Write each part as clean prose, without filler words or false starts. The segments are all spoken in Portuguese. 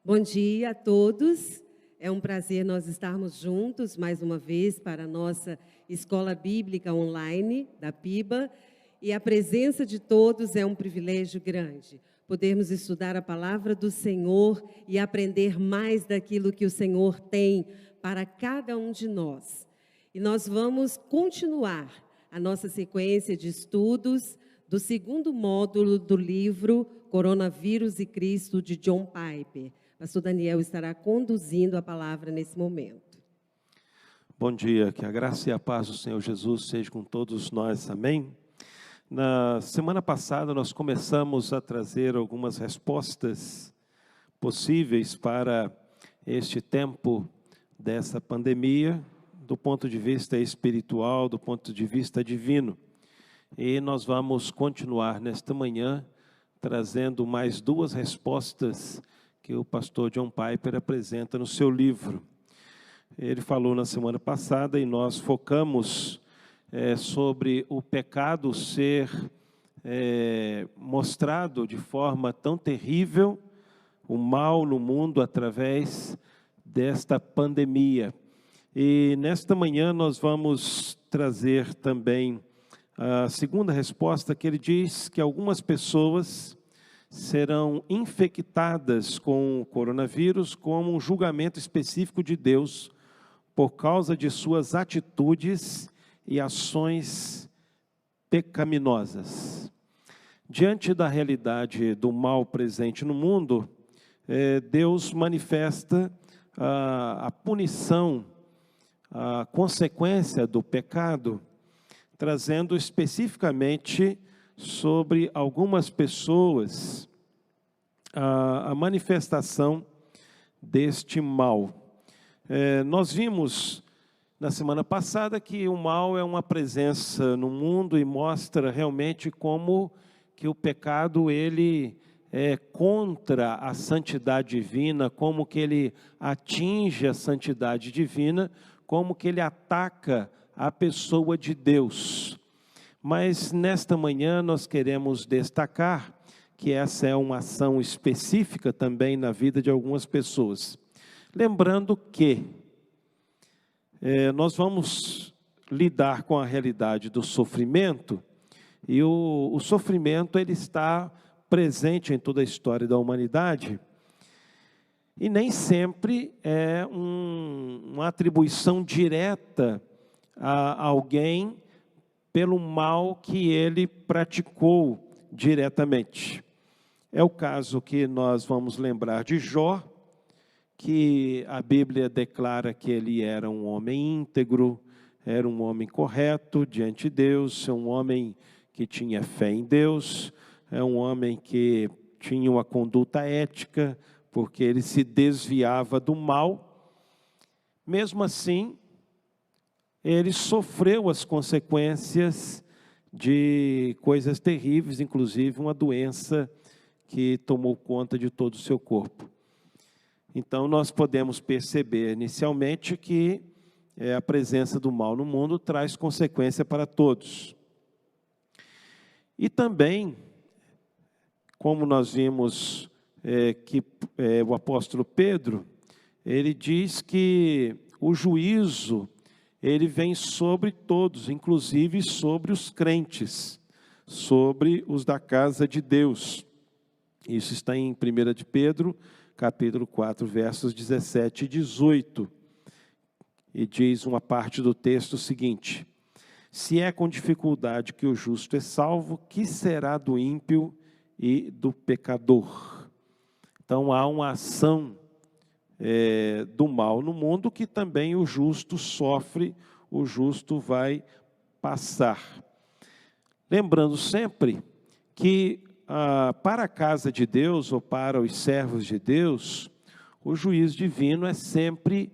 Bom dia a todos. É um prazer nós estarmos juntos mais uma vez para a nossa Escola Bíblica Online da PIBA. E a presença de todos é um privilégio grande. Podermos estudar a palavra do Senhor e aprender mais daquilo que o Senhor tem para cada um de nós. E nós vamos continuar a nossa sequência de estudos do segundo módulo do livro Coronavírus e Cristo, de John Piper. Pastor Daniel estará conduzindo a palavra nesse momento. Bom dia, que a graça e a paz do Senhor Jesus seja com todos nós, amém? Na semana passada nós começamos a trazer algumas respostas possíveis para este tempo dessa pandemia, do ponto de vista espiritual, do ponto de vista divino. E nós vamos continuar nesta manhã trazendo mais duas respostas que o pastor John Piper apresenta no seu livro. Ele falou na semana passada e nós focamos sobre o pecado ser mostrado de forma tão terrível, o mal no mundo através desta pandemia. E nesta manhã nós vamos trazer também a segunda resposta, que ele diz que algumas pessoas serão infectadas com o coronavírus como um julgamento específico de Deus por causa de suas atitudes e ações pecaminosas. Diante da realidade do mal presente no mundo, Deus manifesta a punição, a consequência do pecado, trazendo especificamente sobre algumas pessoas a manifestação deste mal. Nós vimos na semana passada que o mal é uma presença no mundo e mostra realmente como que o pecado ele é contra a santidade divina, como que ele atinge a santidade divina, como que ele ataca a pessoa de Deus. Mas nesta manhã nós queremos destacar que essa é uma ação específica também na vida de algumas pessoas. Lembrando que nós vamos lidar com a realidade do sofrimento, e o sofrimento ele está presente em toda a história da humanidade, e nem sempre é uma atribuição direta a alguém pelo mal que ele praticou diretamente. É o caso que nós vamos lembrar de Jó, que a Bíblia declara que ele era um homem íntegro, era um homem correto diante de Deus, é um homem que tinha fé em Deus, é um homem que tinha uma conduta ética, porque ele se desviava do mal. Mesmo assim, ele sofreu as consequências de coisas terríveis, inclusive uma doença que tomou conta de todo o seu corpo. Então, nós podemos perceber inicialmente que a presença do mal no mundo traz consequência para todos. E também, como nós vimos que o apóstolo Pedro, ele diz que o juízo ele vem sobre todos, inclusive sobre os crentes, sobre os da casa de Deus. Isso está em 1 de Pedro, capítulo 4, versos 17 e 18. E diz uma parte do texto o seguinte: se é com dificuldade que o justo é salvo, que será do ímpio e do pecador? Então há uma ação do mal no mundo que também o justo sofre, o justo vai passar. Lembrando sempre que para a casa de Deus ou para os servos de Deus, o juízo divino é sempre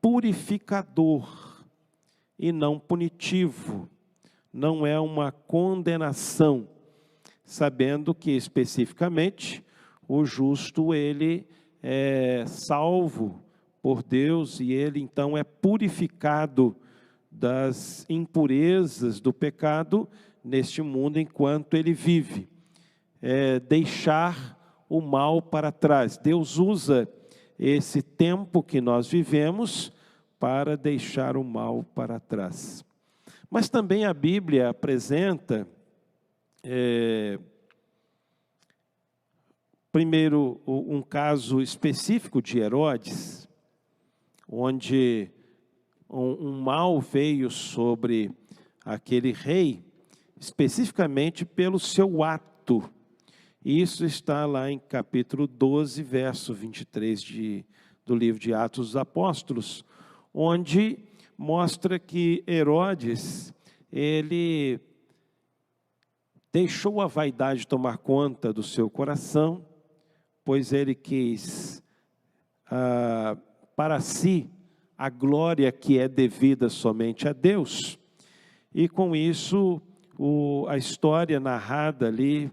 purificador e não punitivo, não é uma condenação, sabendo que especificamente o justo ele é salvo por Deus e ele então é purificado das impurezas do pecado neste mundo enquanto ele vive. Deixar o mal para trás. Deus usa esse tempo que nós vivemos para deixar o mal para trás. Mas também a Bíblia apresenta, primeiro, um caso específico de Herodes, onde um mal veio sobre aquele rei, especificamente pelo seu ato. Isso está lá em capítulo 12, verso 23 do livro de Atos dos Apóstolos, onde mostra que Herodes, ele deixou a vaidade tomar conta do seu coração, pois ele quis para si a glória que é devida somente a Deus. E com isso, a história narrada ali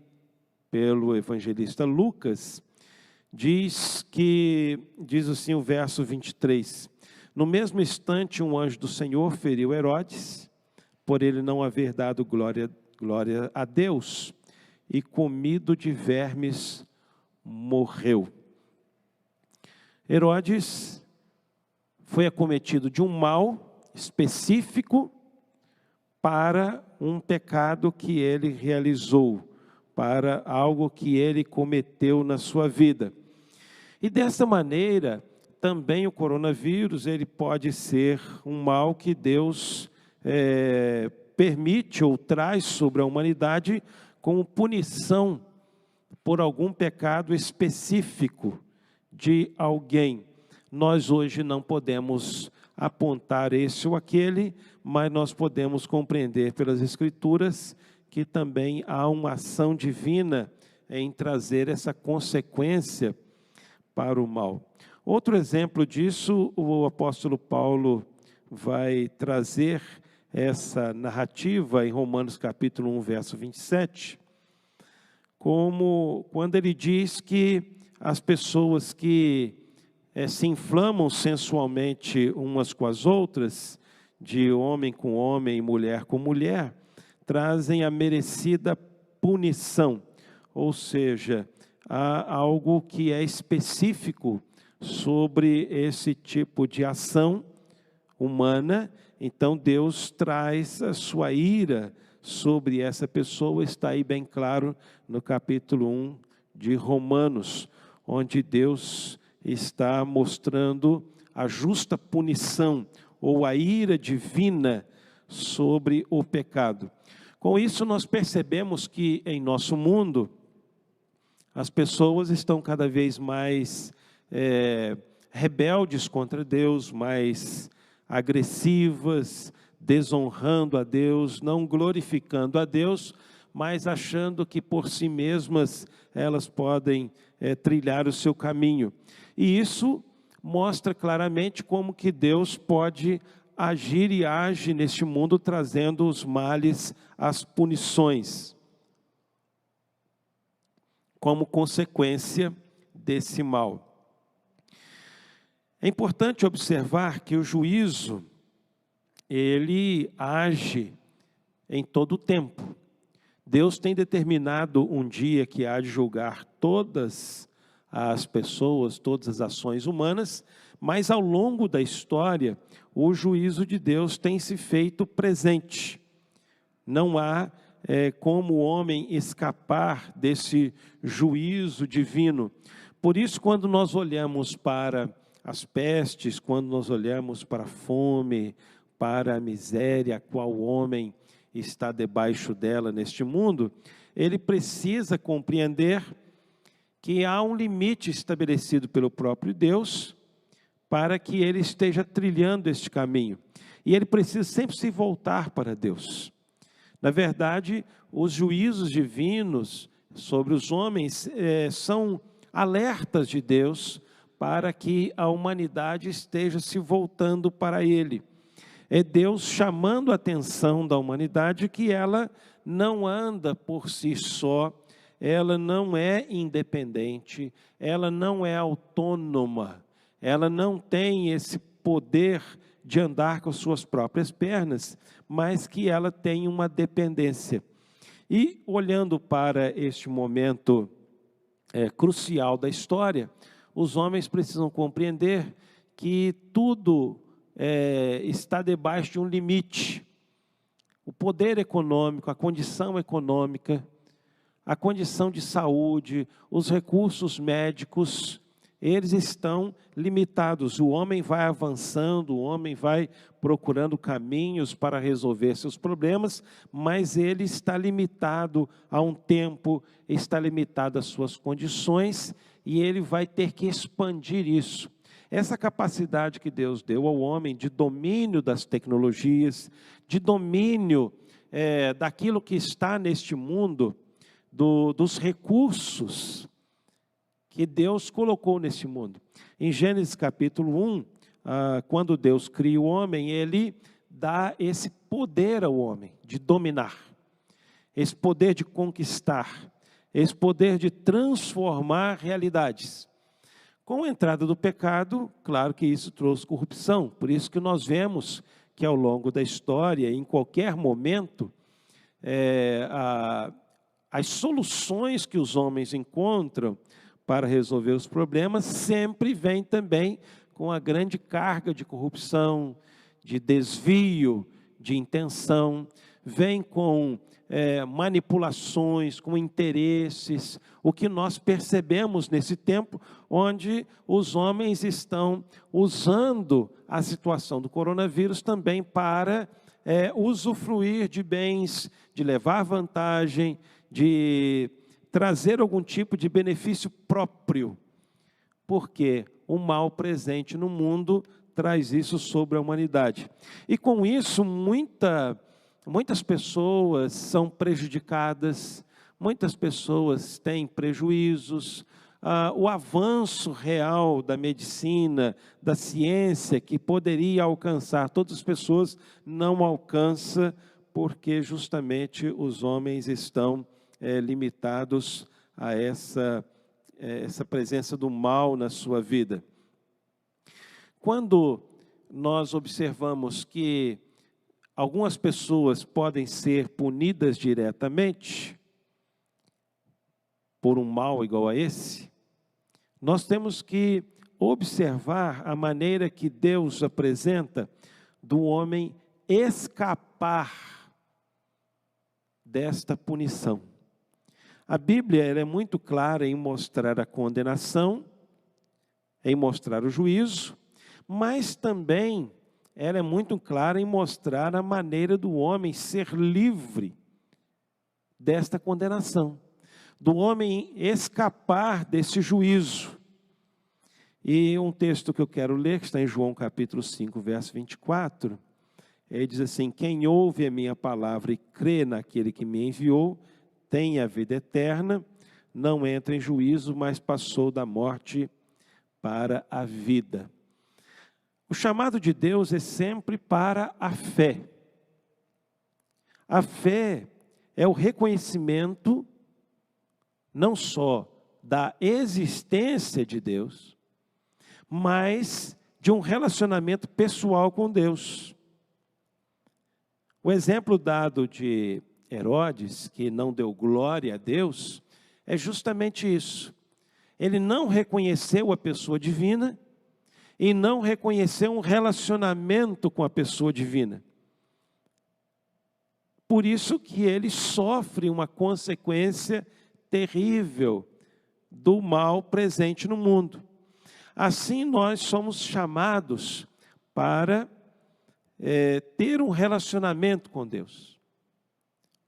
pelo evangelista Lucas, diz assim o verso 23, no mesmo instante um anjo do Senhor feriu Herodes, por ele não haver dado glória a Deus, e comido de vermes morreu. Herodes foi acometido de um mal específico para um pecado que ele realizou, para algo que ele cometeu na sua vida. E dessa maneira, também o coronavírus, ele pode ser um mal que Deus permite ou traz sobre a humanidade como punição por algum pecado específico de alguém. Nós hoje não podemos apontar esse ou aquele, mas nós podemos compreender pelas Escrituras que também há uma ação divina em trazer essa consequência para o mal. Outro exemplo disso, o apóstolo Paulo vai trazer essa narrativa em Romanos capítulo 1, verso 27, como quando ele diz que as pessoas que se inflamam sensualmente umas com as outras, de homem com homem e mulher com mulher, trazem a merecida punição, ou seja, há algo que é específico sobre esse tipo de ação humana. Então Deus traz a sua ira sobre essa pessoa, está aí bem claro no capítulo 1 de Romanos, onde Deus está mostrando a justa punição ou a ira divina sobre o pecado. Com isso nós percebemos que em nosso mundo as pessoas estão cada vez mais rebeldes contra Deus, mais agressivas, desonrando a Deus, não glorificando a Deus, mas achando que por si mesmas elas podem trilhar o seu caminho. E isso mostra claramente como que Deus pode agir e age neste mundo, trazendo os males, as punições, como consequência desse mal. É importante observar que o juízo, ele age em todo o tempo. Deus tem determinado um dia que há de julgar todas as pessoas, todas as ações humanas, mas ao longo da história, o juízo de Deus tem se feito presente. Não há como o homem escapar desse juízo divino. Por isso, quando nós olhamos para as pestes, quando nós olhamos para a fome, para a miséria a qual o homem está debaixo dela neste mundo, ele precisa compreender que há um limite estabelecido pelo próprio Deus para que ele esteja trilhando este caminho. E ele precisa sempre se voltar para Deus. Na verdade, os juízos divinos sobre os homens são alertas de Deus para que a humanidade esteja se voltando para Ele. É Deus chamando a atenção da humanidade que ela não anda por si só, ela não é independente, ela não é autônoma, ela não tem esse poder de andar com suas próprias pernas, mas que ela tem uma dependência. E olhando para este momento crucial da história, os homens precisam compreender que tudo está debaixo de um limite. O poder econômico, a condição econômica, a condição de saúde, os recursos médicos, eles estão limitados. O homem vai avançando, o homem vai procurando caminhos para resolver seus problemas, mas ele está limitado a um tempo, está limitado às suas condições, e ele vai ter que expandir isso. Essa capacidade que Deus deu ao homem de domínio das tecnologias, de domínio daquilo que está neste mundo, dos recursos que Deus colocou nesse mundo. Em Gênesis capítulo 1, quando Deus cria o homem, Ele dá esse poder ao homem de dominar, esse poder de conquistar, esse poder de transformar realidades. Com a entrada do pecado, claro que isso trouxe corrupção, por isso que nós vemos que ao longo da história, em qualquer momento, as soluções que os homens encontram para resolver os problemas sempre vêm também com a grande carga de corrupção, de desvio, de intenção, vem com manipulações, com interesses, o que nós percebemos nesse tempo, onde os homens estão usando a situação do coronavírus também para usufruir de bens, de levar vantagem, de trazer algum tipo de benefício próprio, porque o mal presente no mundo traz isso sobre a humanidade. E com isso, muitas pessoas são prejudicadas, muitas pessoas têm prejuízos. O avanço real da medicina, da ciência, que poderia alcançar todas as pessoas, não alcança, porque justamente os homens estão limitados a essa presença do mal na sua vida. Quando nós observamos que algumas pessoas podem ser punidas diretamente por um mal igual a esse, nós temos que observar a maneira que Deus apresenta do homem escapar desta punição. A Bíblia ela é muito clara em mostrar a condenação, em mostrar o juízo, mas também ela é muito clara em mostrar a maneira do homem ser livre desta condenação, do homem escapar desse juízo. E um texto que eu quero ler, que está em João capítulo 5, verso 24, ele diz assim: quem ouve a minha palavra e crê naquele que me enviou, tem a vida eterna, não entra em juízo, mas passou da morte para a vida. O chamado de Deus é sempre para a fé. A fé é o reconhecimento não só da existência de Deus, mas de um relacionamento pessoal com Deus. O exemplo dado de Herodes, que não deu glória a Deus, é justamente isso. Ele não reconheceu a pessoa divina e não reconheceu um relacionamento com a pessoa divina. Por isso que ele sofre uma consequência terrível do mal presente no mundo. Assim nós somos chamados para ter um relacionamento com Deus.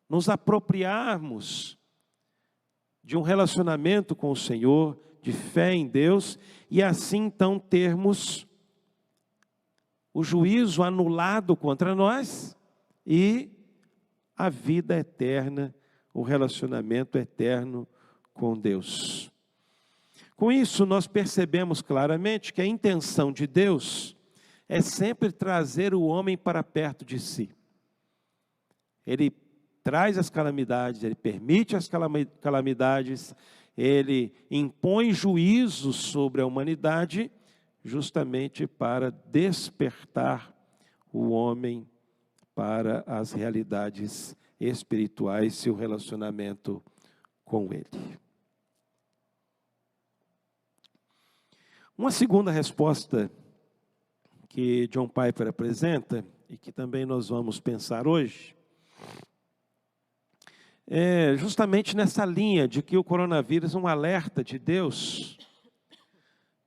Nos apropriarmos de um relacionamento com o Senhor, de fé em Deus, e assim então termos o juízo anulado contra nós e a vida eterna, o relacionamento eterno com Deus. Com isso, nós percebemos claramente que a intenção de Deus é sempre trazer o homem para perto de si. Ele traz as calamidades, ele permite as calamidades, ele impõe juízo sobre a humanidade, justamente para despertar o homem para as realidades espirituais, seu relacionamento com ele. Uma segunda resposta que John Piper apresenta, e que também nós vamos pensar hoje, é justamente nessa linha de que o coronavírus é um alerta de Deus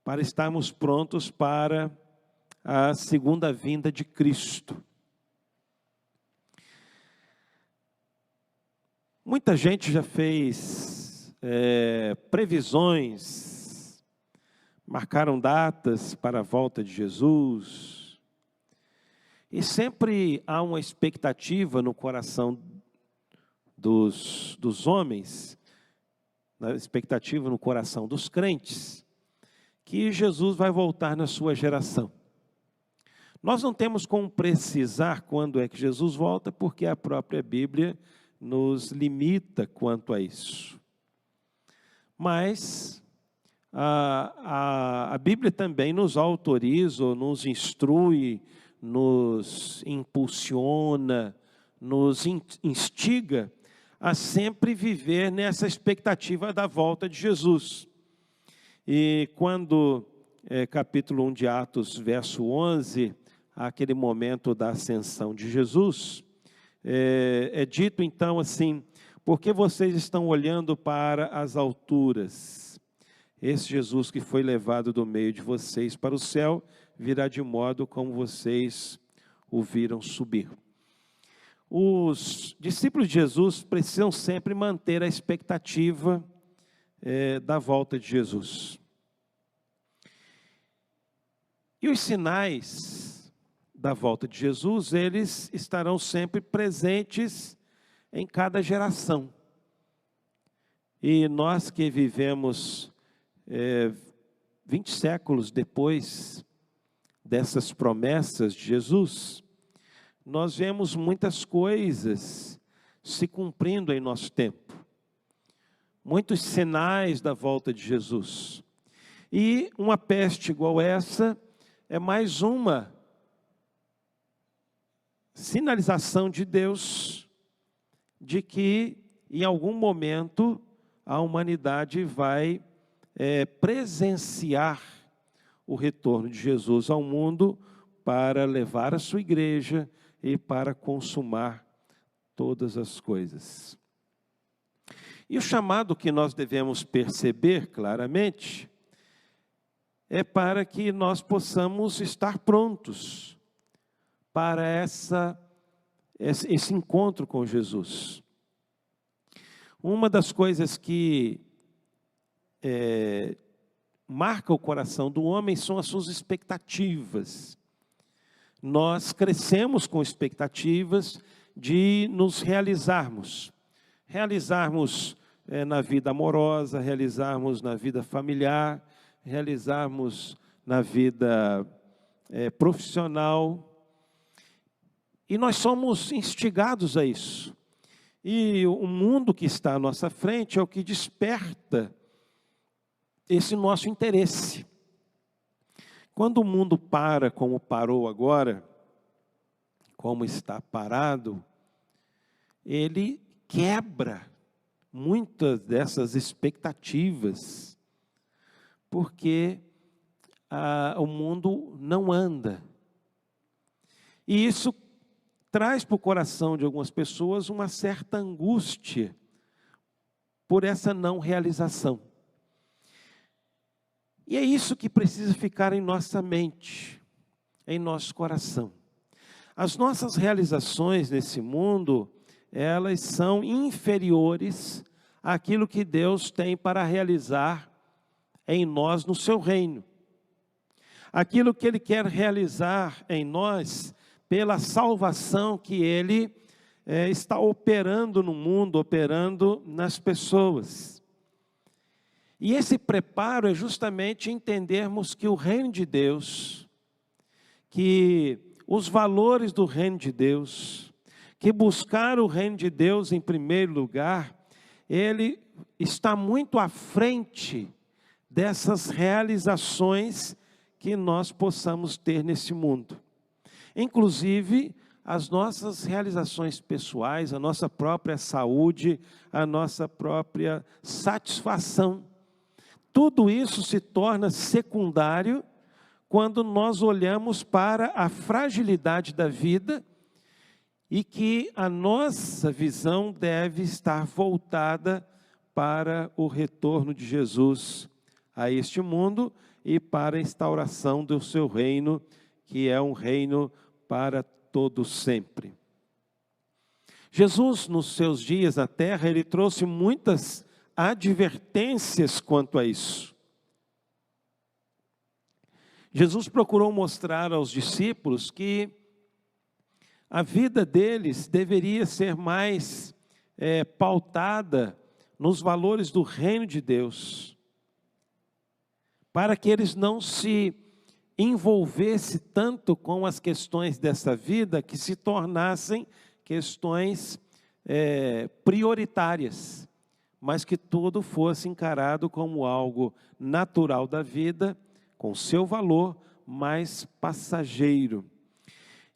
para estarmos prontos para a segunda vinda de Cristo. Muita gente já fez previsões, marcaram datas para a volta de Jesus, e sempre há uma expectativa no coração dos homens, na expectativa no coração dos crentes, que Jesus vai voltar na sua geração. Nós não temos como precisar quando é que Jesus volta, porque a própria Bíblia nos limita quanto a isso. Mas a Bíblia também nos autoriza, ou nos instrui, nos impulsiona, nos instiga a sempre viver nessa expectativa da volta de Jesus. E quando, capítulo 1 de Atos, verso 11, aquele momento da ascensão de Jesus, é dito então assim: porque vocês estão olhando para as alturas? Esse Jesus que foi levado do meio de vocês para o céu, virá de modo como vocês o viram subir. Os discípulos de Jesus precisam sempre manter a expectativa da volta de Jesus. E os sinais da volta de Jesus, eles estarão sempre presentes em cada geração. E nós que vivemos 20 séculos depois dessas promessas de Jesus, nós vemos muitas coisas se cumprindo em nosso tempo. Muitos sinais da volta de Jesus. E uma peste igual essa é mais uma sinalização de Deus de que em algum momento a humanidade vai presenciar o retorno de Jesus ao mundo para levar a sua igreja e para consumar todas as coisas. E o chamado que nós devemos perceber claramente é para que nós possamos estar prontos para esse encontro com Jesus. Uma das coisas que marca o coração do homem são as suas expectativas. Nós crescemos com expectativas de nos realizarmos. Realizarmos na vida amorosa, realizarmos na vida familiar, realizarmos na vida profissional. E nós somos instigados a isso. E o mundo que está à nossa frente é o que desperta esse nosso interesse. Quando o mundo para como parou agora, como está parado, ele quebra muitas dessas expectativas, porque o mundo não anda. E isso traz para o coração de algumas pessoas uma certa angústia por essa não realização. E é isso que precisa ficar em nossa mente, em nosso coração. As nossas realizações nesse mundo, elas são inferiores àquilo que Deus tem para realizar em nós no seu reino. Aquilo que Ele quer realizar em nós pela salvação que Ele está operando no mundo, operando nas pessoas. E esse preparo é justamente entendermos que o reino de Deus, que os valores do reino de Deus, que buscar o reino de Deus em primeiro lugar, ele está muito à frente dessas realizações que nós possamos ter nesse mundo. Inclusive, as nossas realizações pessoais, a nossa própria saúde, a nossa própria satisfação. tudo isso se torna secundário quando nós olhamos para a fragilidade da vida e que a nossa visão deve estar voltada para o retorno de Jesus a este mundo e para a instauração do seu reino, que é um reino para todo sempre. Jesus, nos seus dias na terra, ele trouxe muitas advertências quanto a isso. Jesus procurou mostrar aos discípulos que a vida deles deveria ser mais pautada nos valores do reino de Deus, para que eles não se envolvessem tanto com as questões dessa vida, que se tornassem questões prioritárias, mas que tudo fosse encarado como algo natural da vida, com seu valor, mas passageiro.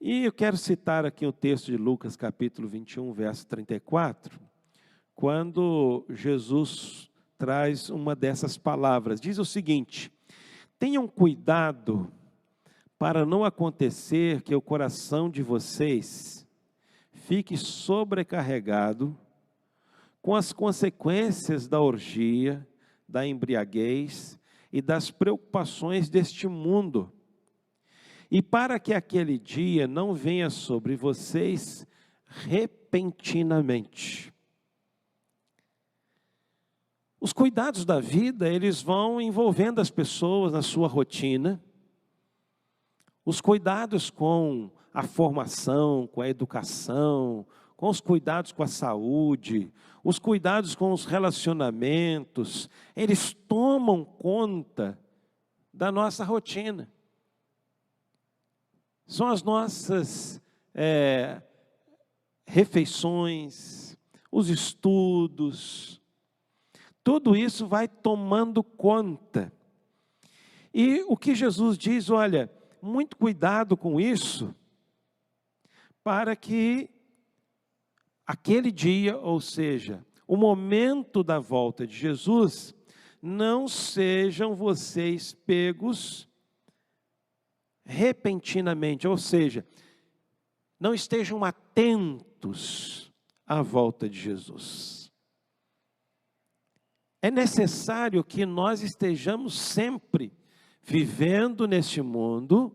E eu quero citar aqui o texto de Lucas, capítulo 21, verso 34, quando Jesus traz uma dessas palavras. Diz o seguinte: tenham cuidado para não acontecer que o coração de vocês fique sobrecarregado com as consequências da orgia, da embriaguez e das preocupações deste mundo. E para que aquele dia não venha sobre vocês repentinamente. Os cuidados da vida, eles vão envolvendo as pessoas na sua rotina. Os cuidados com a formação, com a educação, com os cuidados com a saúde, os cuidados com os relacionamentos, eles tomam conta da nossa rotina. São as nossas refeições, os estudos, tudo isso vai tomando conta. E o que Jesus diz, olha, muito cuidado com isso, para que aquele dia, ou seja, o momento da volta de Jesus, não sejam vocês pegos repentinamente, ou seja, não estejam atentos à volta de Jesus. É necessário que nós estejamos sempre vivendo neste mundo,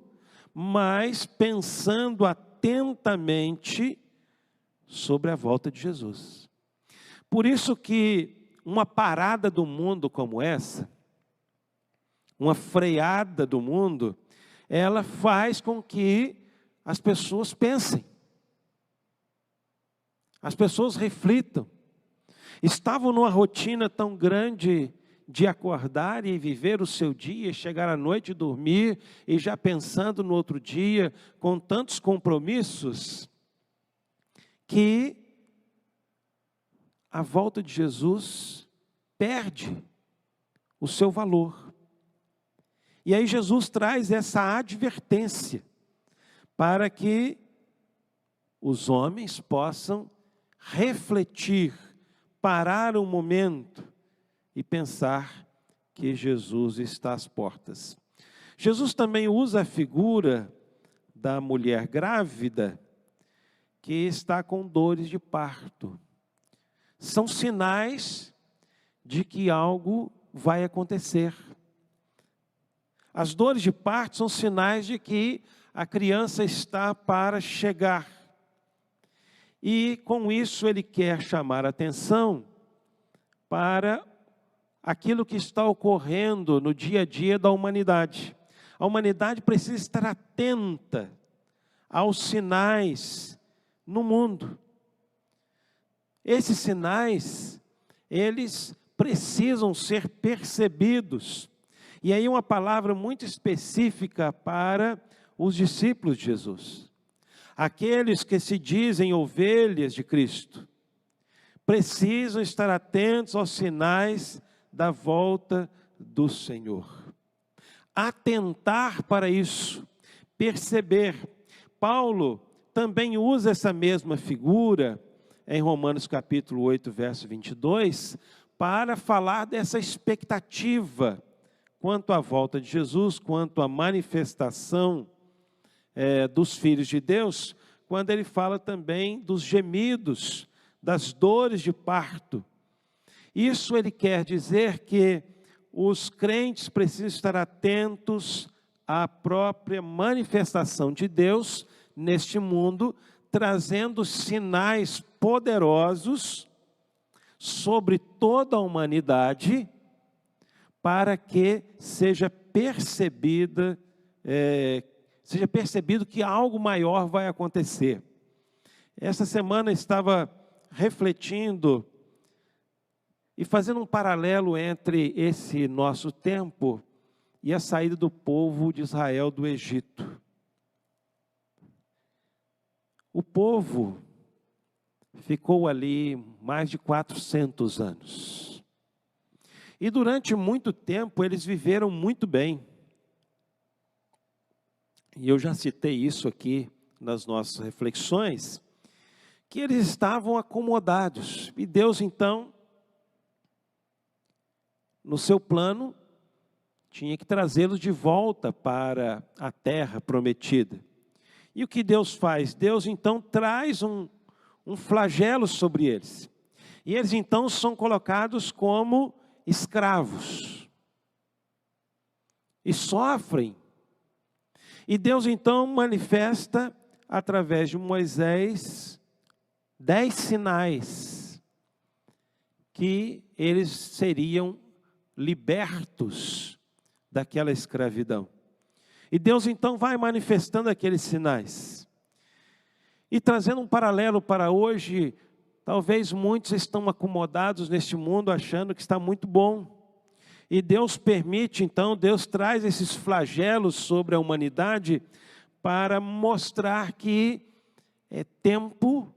mas pensando atentamente sobre a volta de Jesus. Por isso que uma parada do mundo como essa, uma freada do mundo, ela faz com que as pessoas pensem, as pessoas reflitam. Estavam numa rotina tão grande de acordar e viver o seu dia, chegar à noite e dormir, e já pensando no outro dia, com tantos compromissos, que a volta de Jesus perde o seu valor. E aí Jesus traz essa advertência para que os homens possam refletir, parar um momento e pensar que Jesus está às portas. Jesus também usa a figura da mulher grávida que está com dores de parto. São sinais de que algo vai acontecer. As dores de parto são sinais de que a criança está para chegar. E com isso ele quer chamar a atenção para aquilo que está ocorrendo no dia a dia da humanidade. A humanidade precisa estar atenta aos sinais no mundo. Esses sinais, eles precisam ser percebidos. E aí uma palavra muito específica para os discípulos de Jesus. Aqueles que se dizem ovelhas de Cristo, precisam estar atentos aos sinais da volta do Senhor. Atentar para isso, perceber. Paulo também usa essa mesma figura em Romanos capítulo 8, verso 22, para falar dessa expectativa quanto à volta de Jesus, quanto à manifestação dos filhos de Deus, quando ele fala também dos gemidos, das dores de parto. Isso ele quer dizer que os crentes precisam estar atentos à própria manifestação de Deus neste mundo, trazendo sinais poderosos sobre toda a humanidade, para que seja percebido que algo maior vai acontecer. Essa semana estava refletindo e fazendo um paralelo entre esse nosso tempo e a saída do povo de Israel do Egito. O povo ficou ali mais de 400 anos. E durante muito tempo eles viveram muito bem. E eu já citei isso aqui nas nossas reflexões, que eles estavam acomodados. E Deus então, no seu plano, tinha que trazê-los de volta para a terra prometida. E o que Deus faz? Deus então traz um flagelo sobre eles. E eles então são colocados como escravos. E sofrem. E Deus então manifesta, através de Moisés, 10 sinais que eles seriam libertos daquela escravidão. E Deus então vai manifestando aqueles sinais. E trazendo um paralelo para hoje, talvez muitos estão acomodados neste mundo achando que está muito bom. E Deus permite então, Deus traz esses flagelos sobre a humanidade para mostrar que é tempo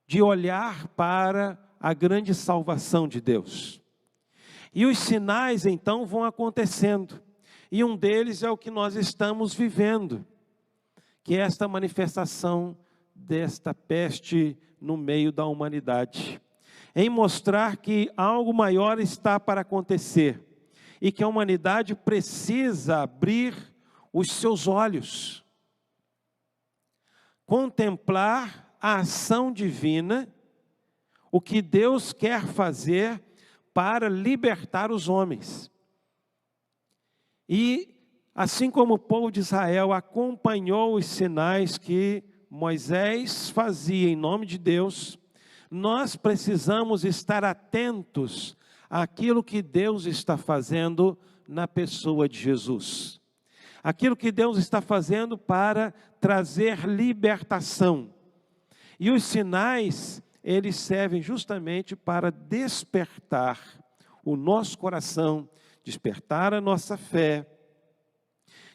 de olhar para a grande salvação de Deus. E os sinais então vão acontecendo. E um deles é o que nós estamos vivendo, que é esta manifestação desta peste no meio da humanidade. Em mostrar que algo maior está para acontecer e que a humanidade precisa abrir os seus olhos, contemplar a ação divina, o que Deus quer fazer para libertar os homens. E assim como o povo de Israel acompanhou os sinais que Moisés fazia em nome de Deus, nós precisamos estar atentos àquilo que Deus está fazendo na pessoa de Jesus. Aquilo que Deus está fazendo para trazer libertação. E os sinais, eles servem justamente para despertar o nosso coração, despertar a nossa fé,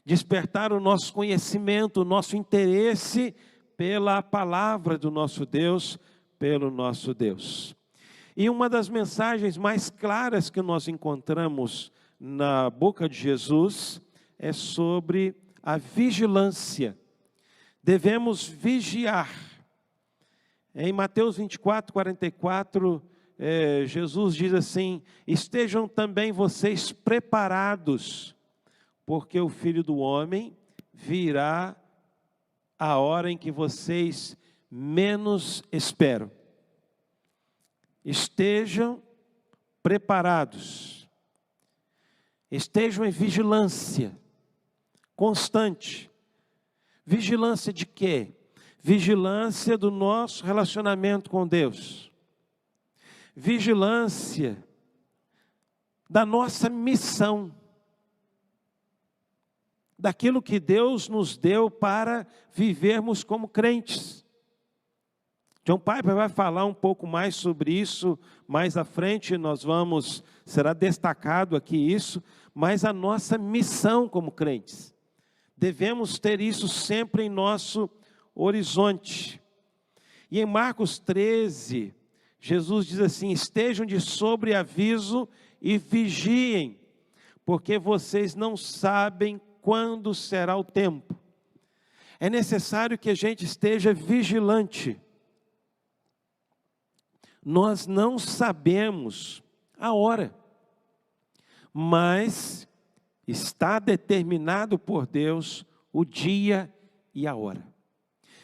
despertar o nosso conhecimento, o nosso interesse pela palavra do nosso Deus, pelo nosso Deus. E uma das mensagens mais claras que nós encontramos na boca de Jesus é sobre a vigilância. Devemos vigiar. Em Mateus 24, 44, Jesus diz assim: estejam também vocês preparados, porque o Filho do Homem virá a hora em que vocês menos esperam. Estejam preparados. Estejam em vigilância constante. Vigilância de quê? Vigilância do nosso relacionamento com Deus. Vigilância da nossa missão. Daquilo que Deus nos deu para vivermos como crentes. John Piper vai falar um pouco mais sobre isso mais à frente, será destacado aqui isso, mas a nossa missão como crentes. Devemos ter isso sempre em nosso horizonte. E em Marcos 13, Jesus diz assim: estejam de sobreaviso e vigiem, porque vocês não sabem quando será o tempo. É necessário que a gente esteja vigilante. Nós não sabemos a hora, mas está determinado por Deus o dia e a hora.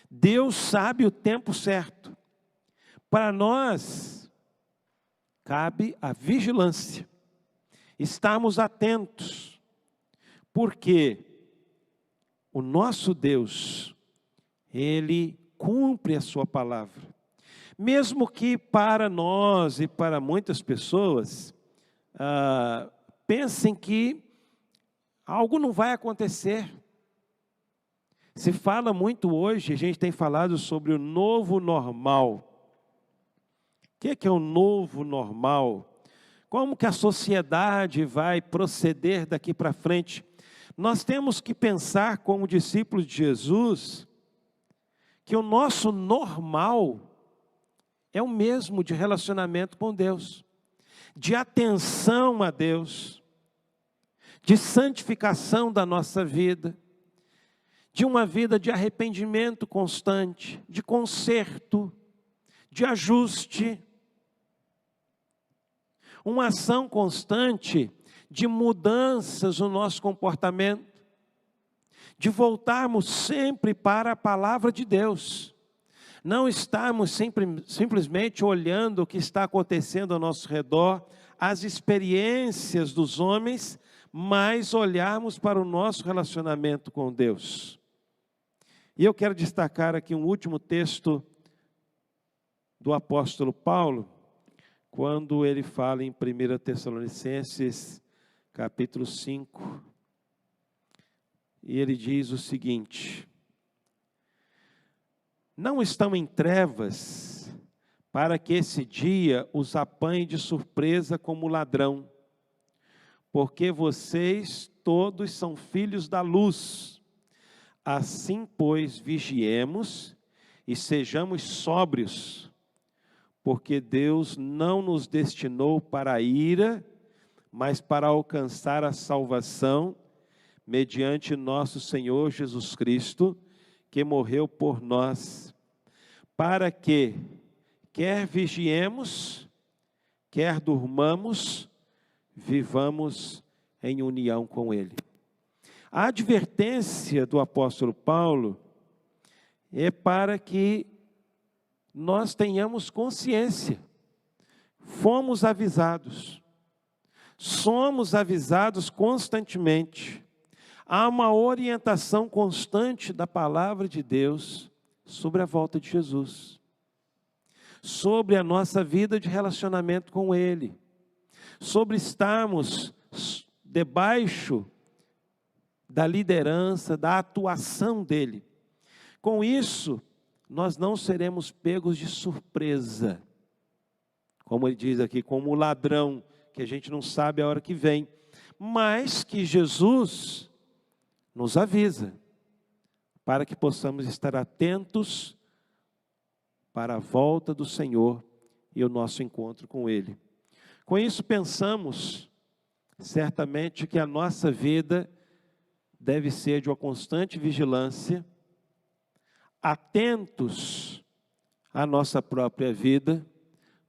Deus sabe o tempo certo. Para nós, cabe a vigilância, estarmos atentos, porque o nosso Deus, Ele cumpre a sua palavra. Mesmo que para nós e para muitas pessoas, pensem que algo não vai acontecer. Se fala muito hoje, a gente tem falado sobre o novo normal. O que é o novo normal? Como que a sociedade vai proceder daqui para frente? Nós temos que pensar como discípulos de Jesus, que o nosso normal é o mesmo de relacionamento com Deus, de atenção a Deus, de santificação da nossa vida, de uma vida de arrependimento constante, de conserto, de ajuste, uma ação constante de mudanças no nosso comportamento, de voltarmos sempre para a palavra de Deus, não estarmos simplesmente olhando o que está acontecendo ao nosso redor, as experiências dos homens, mas olharmos para o nosso relacionamento com Deus. E eu quero destacar aqui um último texto do apóstolo Paulo, quando ele fala em 1 Tessalonicenses, capítulo 5, e ele diz o seguinte: não estão em trevas, para que esse dia os apanhe de surpresa como ladrão, porque vocês todos são filhos da luz. Assim, pois, vigiemos e sejamos sóbrios, porque Deus não nos destinou para a ira, mas para alcançar a salvação, mediante nosso Senhor Jesus Cristo, que morreu por nós, para que, quer vigiemos, quer durmamos, vivamos em união com Ele. A advertência do apóstolo Paulo é para que nós tenhamos consciência. Fomos avisados, somos avisados constantemente. Há uma orientação constante da palavra de Deus sobre a volta de Jesus, sobre a nossa vida de relacionamento com Ele, sobre estarmos debaixo da liderança, da atuação dEle. Com isso, nós não seremos pegos de surpresa, como ele diz aqui, como o ladrão, que a gente não sabe a hora que vem, mas que Jesus nos avisa, para que possamos estar atentos para a volta do Senhor e o nosso encontro com Ele. Com isso pensamos, certamente, que a nossa vida deve ser de uma constante vigilância, atentos à nossa própria vida,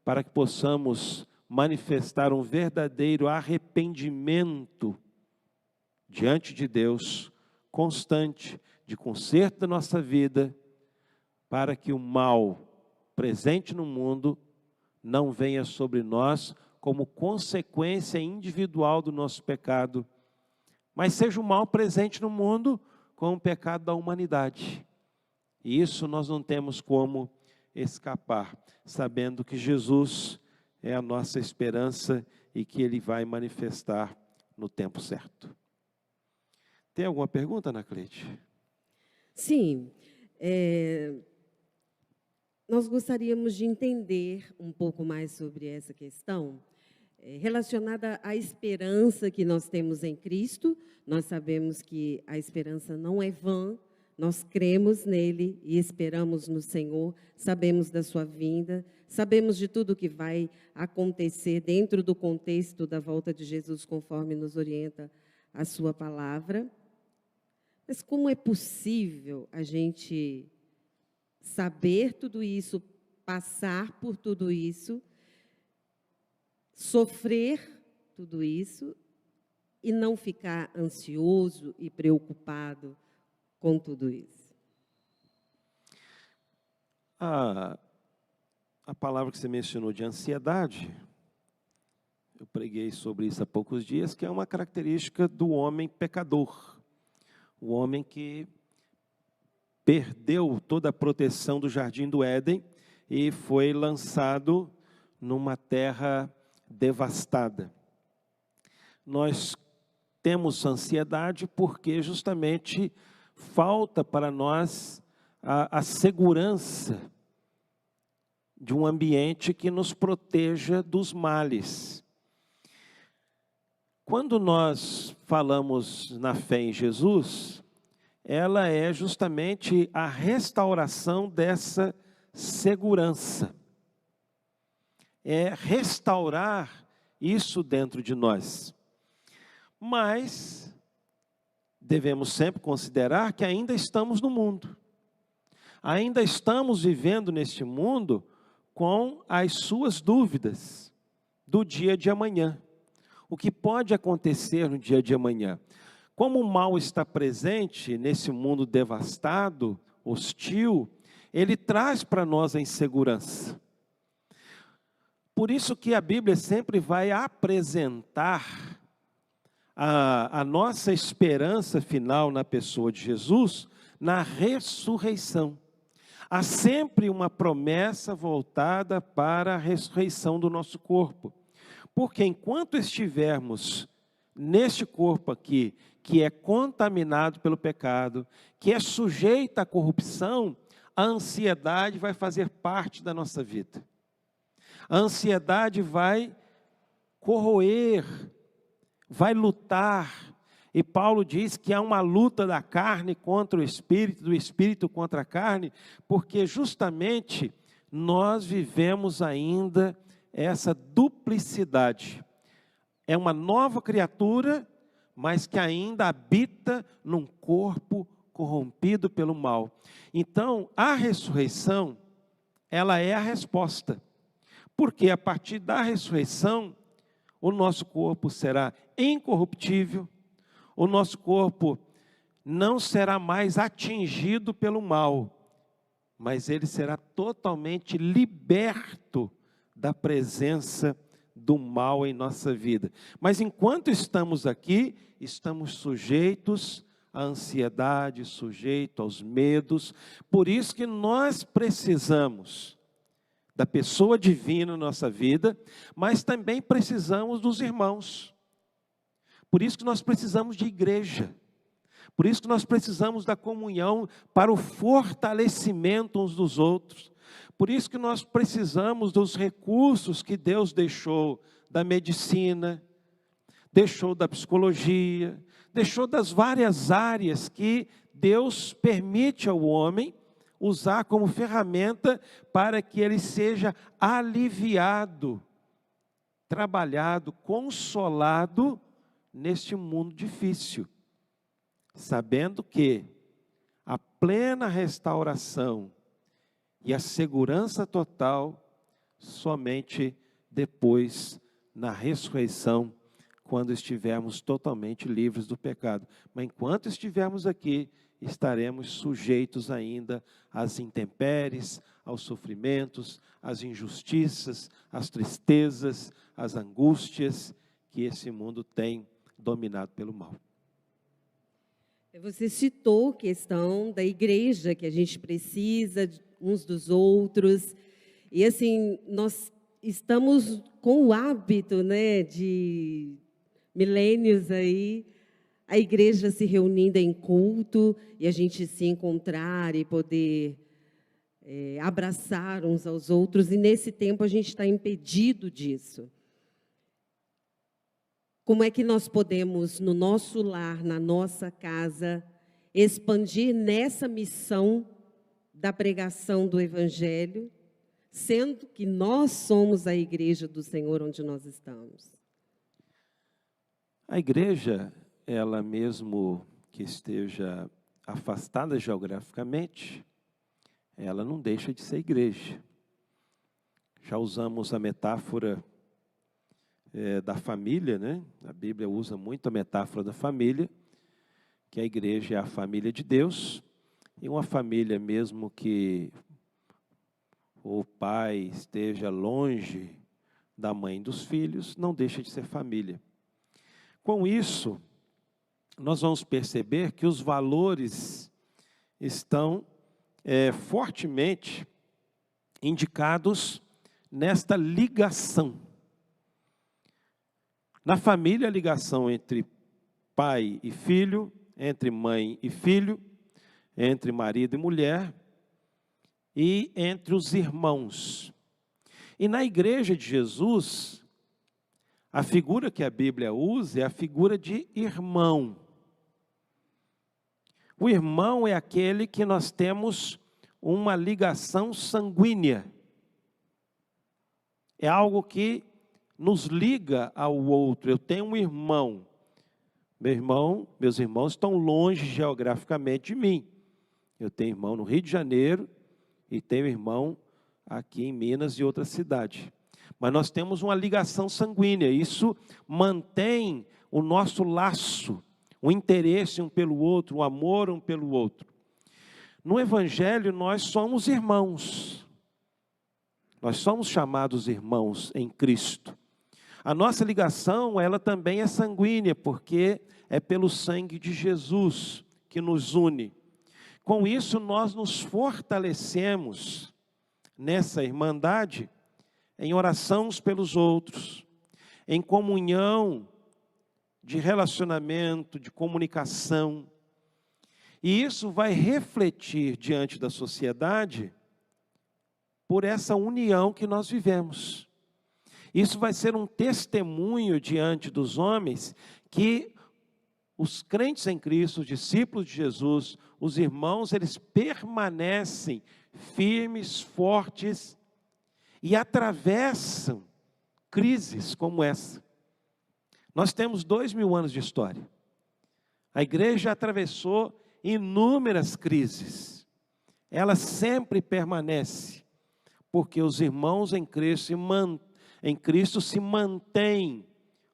para que possamos manifestar um verdadeiro arrependimento diante de Deus, constante, de conserto da nossa vida, para que o mal presente no mundo não venha sobre nós como consequência individual do nosso pecado, mas seja o mal presente no mundo como o pecado da humanidade. E isso nós não temos como escapar, sabendo que Jesus é a nossa esperança e que Ele vai manifestar no tempo certo. Tem alguma pergunta, Ana Cleide? Sim. Nós gostaríamos de entender um pouco mais sobre essa questão, relacionada à esperança que nós temos em Cristo. Nós sabemos que a esperança não é vã, nós cremos nele e esperamos no Senhor, sabemos da sua vinda, sabemos de tudo que vai acontecer dentro do contexto da volta de Jesus, conforme nos orienta a sua palavra. Mas como é possível a gente saber tudo isso, passar por tudo isso, sofrer tudo isso e não ficar ansioso e preocupado com tudo isso? A palavra que você mencionou de ansiedade, eu preguei sobre isso há poucos dias, que é uma característica do homem pecador. O homem que perdeu toda a proteção do jardim do Éden e foi lançado numa terra devastada. Nós temos ansiedade porque justamente falta para nós a segurança de um ambiente que nos proteja dos males. Quando nós falamos na fé em Jesus, ela é justamente a restauração dessa segurança. É restaurar isso dentro de nós. Mas devemos sempre considerar que ainda estamos no mundo. Ainda estamos vivendo neste mundo com as suas dúvidas do dia de amanhã. O que pode acontecer no dia de amanhã? Como o mal está presente nesse mundo devastado, hostil, ele traz para nós a insegurança. Por isso que a Bíblia sempre vai apresentar a nossa esperança final na pessoa de Jesus, na ressurreição. Há sempre uma promessa voltada para a ressurreição do nosso corpo. Porque enquanto estivermos neste corpo aqui, que é contaminado pelo pecado, que é sujeito à corrupção, a ansiedade vai fazer parte da nossa vida. A ansiedade vai corroer, vai lutar. E Paulo diz que há uma luta da carne contra o espírito, do espírito contra a carne, porque justamente nós vivemos ainda essa duplicidade. É uma nova criatura, mas que ainda habita num corpo corrompido pelo mal. Então, a ressurreição, ela é a resposta. Porque a partir da ressurreição, o nosso corpo será incorruptível, o nosso corpo não será mais atingido pelo mal, mas ele será totalmente liberto da presença do mal em nossa vida. Mas enquanto estamos aqui, estamos sujeitos à ansiedade, sujeitos aos medos. Por isso que nós precisamos da pessoa divina na nossa vida, mas também precisamos dos irmãos. Por isso que nós precisamos de igreja. Por isso que nós precisamos da comunhão para o fortalecimento uns dos outros. Por isso que nós precisamos dos recursos que Deus deixou da medicina, deixou da psicologia, deixou das várias áreas que Deus permite ao homem usar como ferramenta para que ele seja aliviado, trabalhado, consolado neste mundo difícil, sabendo que a plena restauração e a segurança total somente depois, na ressurreição, quando estivermos totalmente livres do pecado. Mas enquanto estivermos aqui, estaremos sujeitos ainda às intempéries, aos sofrimentos, às injustiças, às tristezas, às angústias que esse mundo tem dominado pelo mal. Você citou a questão da igreja, que a gente precisa uns dos outros. E assim, nós estamos com o hábito, né, de milênios aí, a igreja se reunindo em culto e a gente se encontrar e poder abraçar uns aos outros. E nesse tempo a gente está impedido disso. Como é que nós podemos, no nosso lar, na nossa casa, expandir nessa missão da pregação do Evangelho, sendo que nós somos a igreja do Senhor onde nós estamos? A igreja, ela mesmo que esteja afastada geograficamente, ela não deixa de ser igreja. Já usamos a metáfora da família, né? A Bíblia usa muito a metáfora da família, que a igreja é a família de Deus, e uma família mesmo que o pai esteja longe da mãe e dos filhos, não deixa de ser família. Com isso, nós vamos perceber que os valores estão fortemente indicados nesta ligação. Na família, a ligação entre pai e filho, entre mãe e filho, entre marido e mulher, e entre os irmãos. E na igreja de Jesus, a figura que a Bíblia usa é a figura de irmão. O irmão é aquele que nós temos uma ligação sanguínea. É algo que nos liga ao outro. Eu tenho um irmão. Meus irmãos estão longe geograficamente de mim. Eu tenho irmão no Rio de Janeiro e tenho irmão aqui em Minas e outra cidade. Mas nós temos uma ligação sanguínea. Isso mantém o nosso laço, o interesse um pelo outro, o amor um pelo outro. No Evangelho nós somos irmãos. Nós somos chamados irmãos em Cristo. A nossa ligação, ela também é sanguínea, porque é pelo sangue de Jesus que nos une. Com isso, nós nos fortalecemos nessa irmandade, em oração uns pelos outros, em comunhão de relacionamento, de comunicação. E isso vai refletir diante da sociedade por essa união que nós vivemos. Isso vai ser um testemunho diante dos homens que os crentes em Cristo, os discípulos de Jesus, os irmãos, eles permanecem firmes, fortes e atravessam crises como essa. Nós temos 2000 anos de história. A igreja atravessou inúmeras crises. Ela sempre permanece, porque os irmãos em Cristo se mantêm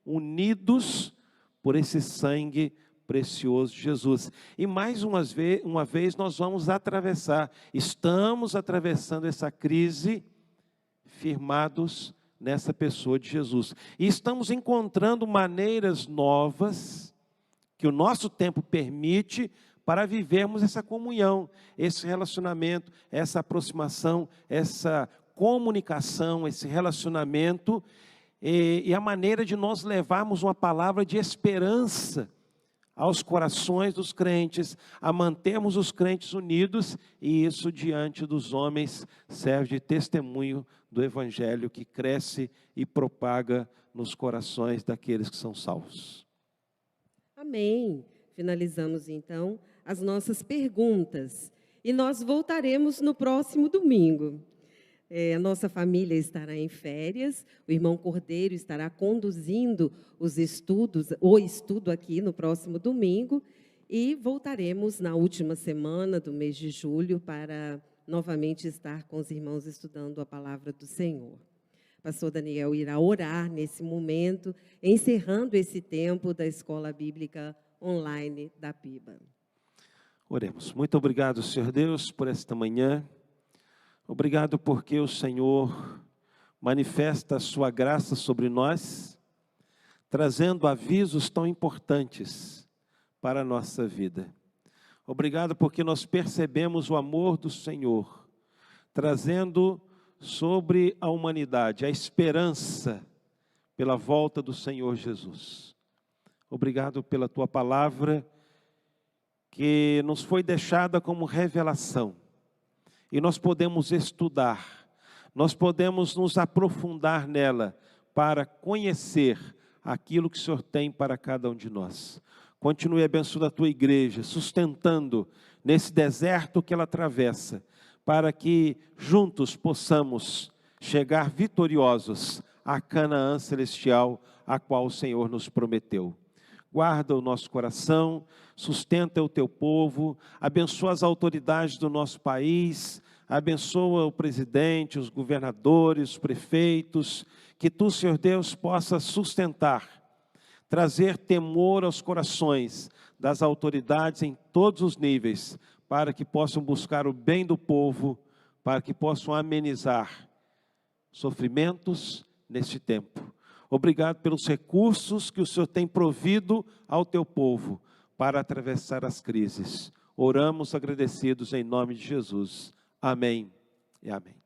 unidos por esse sangue precioso de Jesus. E mais uma vez nós vamos estamos atravessando essa crise firmados nessa pessoa de Jesus. E estamos encontrando maneiras novas que o nosso tempo permite para vivermos essa comunhão, esse relacionamento, essa aproximação, essa comunicação, esse relacionamento, e a maneira de nós levarmos uma palavra de esperança aos corações dos crentes, a mantermos os crentes unidos, e isso diante dos homens serve de testemunho do Evangelho que cresce e propaga nos corações daqueles que são salvos. Amém. Finalizamos então as nossas perguntas e nós voltaremos no próximo domingo. A nossa família estará em férias, o irmão Cordeiro estará conduzindo o estudo aqui no próximo domingo, e voltaremos na última semana do mês de julho para novamente estar com os irmãos estudando a palavra do Senhor. O pastor Daniel irá orar nesse momento, encerrando esse tempo da Escola Bíblica Online da PIBA. Oremos. Muito obrigado, Senhor Deus, por esta manhã. Obrigado porque o Senhor manifesta a sua graça sobre nós, trazendo avisos tão importantes para a nossa vida. Obrigado porque nós percebemos o amor do Senhor, trazendo sobre a humanidade a esperança pela volta do Senhor Jesus. Obrigado pela tua palavra, que nos foi deixada como revelação. E nós podemos estudar, nós podemos nos aprofundar nela para conhecer aquilo que o Senhor tem para cada um de nós. Continue abençoando a tua igreja, sustentando nesse deserto que ela atravessa, para que juntos possamos chegar vitoriosos à Canaã celestial, a qual o Senhor nos prometeu. Guarda o nosso coração, sustenta o teu povo, abençoa as autoridades do nosso país, abençoa o presidente, os governadores, os prefeitos, que tu, Senhor Deus, possa sustentar, trazer temor aos corações das autoridades em todos os níveis, para que possam buscar o bem do povo, para que possam amenizar sofrimentos neste tempo. Obrigado pelos recursos que o Senhor tem provido ao teu povo para atravessar as crises. Oramos agradecidos em nome de Jesus. Amém e amém.